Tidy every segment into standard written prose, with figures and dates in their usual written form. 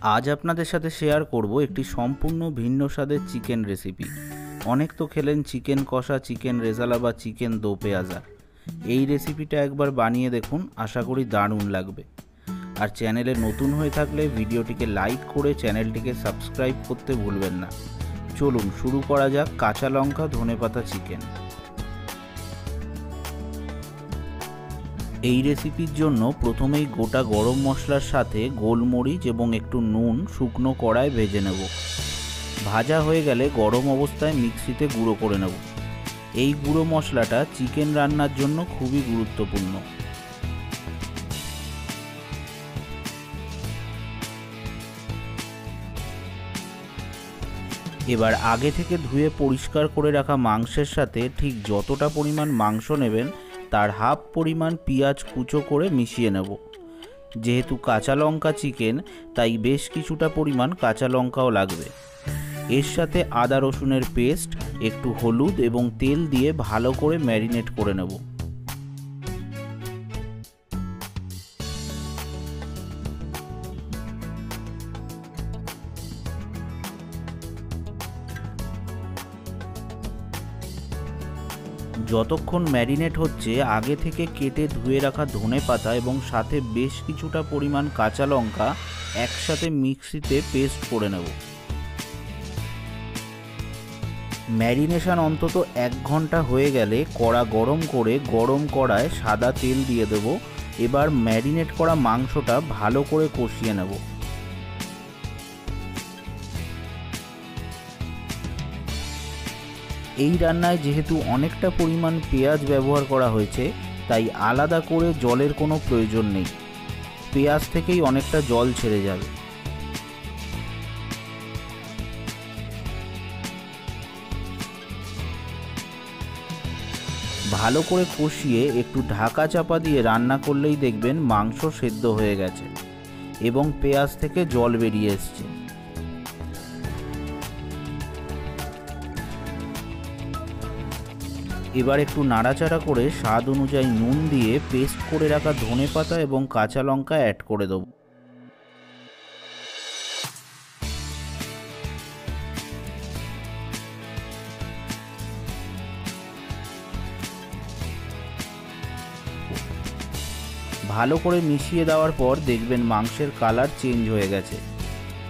আজ আপনাদের সাথে শেয়ার করব একটি সম্পূর্ণ ভিন্ন স্বাদের চিকেন রেসিপি। অনেক তো খেলেন চিকেন কষা, চিকেন রেজালা বা চিকেন দো পেঁয়াজা। এই রেসিপিটা একবার বানিয়ে দেখুন, আশা করি দারুণ লাগবে। আর চ্যানেলে নতুন হয়ে থাকলে ভিডিওটিকে লাইক করে চ্যানেলটিকে সাবস্ক্রাইব করতে ভুলবেন না। চলুন শুরু করা যাক কাঁচা লঙ্কা ধনেপাতা চিকেন। এই রেসিপির জন্য প্রথমেই গোটা গরম মশলার সাথে গোলমরিচ এবং একটু নুন শুকনো কড়ায় ভেজে নেব। ভাজা হয়ে গেলে গরম অবস্থায় মিক্সিতে গুঁড়ো করে নেব। এই গুঁড়ো মশলাটা চিকেন রান্নার জন্য খুবই গুরুত্বপূর্ণ। এবার আগে থেকে ধুয়ে পরিষ্কার করে রাখা মাংসের সাথে ঠিক যতটা পরিমাণ মাংস নেবেন তার হাফ পরিমাণ পেঁয়াজ কুচো করে মিশিয়ে নেব। যেহেতু কাঁচা লঙ্কা চিকেন, তাই বেশ কিছুটা পরিমাণ কাঁচা লঙ্কাও লাগবে। এর সাথে আদা রসুনের পেস্ট, একটু হলুদ এবং তেল দিয়ে ভালো করে ম্যারিনেট করে নেব। যতক্ষণ ম্যারিনেট হচ্ছে, আগে থেকে কেটে ধুয়ে রাখা ধনেপাতা এবং সাথে বেশ কিছুটা পরিমাণ কাঁচা লঙ্কা একসাথে মিক্সিতে পেস্ট করে নেব। ম্যারিনেশন অন্তত 1 ঘন্টা হয়ে গেলে কড়া গরম করে গরম কড়ায় সাদা তেল দিয়ে দেব। এবার ম্যারিনেট করা মাংসটা ভালো করে কষিয়ে নেব। এই রান্নায় যেহেতু অনেকটা পরিমাণ পেঁয়াজ ব্যবহার করা হয়েছে, তাই আলাদা করে জলের কোনো প্রয়োজন নেই। পেঁয়াজ থেকেই অনেকটা জল ছেড়ে যাবে। ভালো করে কষিয়ে একটু ঢাকা চাপা দিয়ে রান্না করলেই দেখবেন মাংস সেদ্ধ হয়ে গেছে এবং পেঁয়াজ থেকে জল বেরিয়ে এসছে। এবার একটু নাড়াচাড়া করে স্বাদ অনুযায়ী নুন দিয়ে পেস্ট করে রাখা ধনেপাতা এবং কাঁচা লঙ্কা অ্যাড করে দেব। ভালো করে মিশিয়ে দেওয়ার পর দেখবেন মাংসের কালার চেঞ্জ হয়ে গেছে।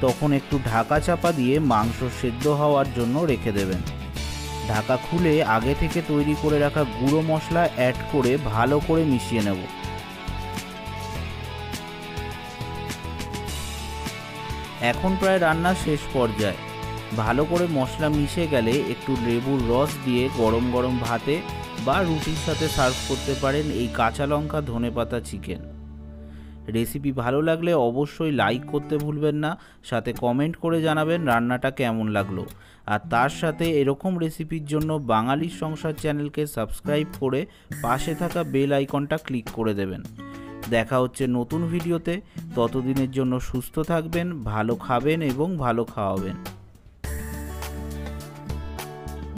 তখন একটু ঢাকা চাপা দিয়ে মাংস সেদ্ধ হওয়ার জন্য রেখে দেবেন। ঢাকা খুলে আগে থেকে তৈরি করে রাখা গুঁড়ো মশলা অ্যাড করে ভালো করে মিশিয়ে নেব। এখন প্রায় রান্নার শেষ পর্যায়ে। ভালো করে মশলা মিশে গেলে একটু লেবুর রস দিয়ে গরম গরম ভাতে বা রুটির সাথে সার্ভ করতে পারেন এই কাঁচা লঙ্কা ধনেপাতা চিকেন। রেসিপি ভালো লাগলে অবশ্যই লাইক করতে ভুলবেন না, সাথে কমেন্ট করে জানাবেন রান্নাটা কেমন লাগলো। আর তার সাথে এরকম রেসিপির জন্য বাঙালির সংসার চ্যানেলকে সাবস্ক্রাইব করে পাশে থাকা বেল আইকনটা ক্লিক করে দেবেন। দেখা হচ্ছে নতুন ভিডিওতে। ততদিনের জন্য সুস্থ থাকবেন, ভালো খাবেন এবং ভালো খাওয়াবেন।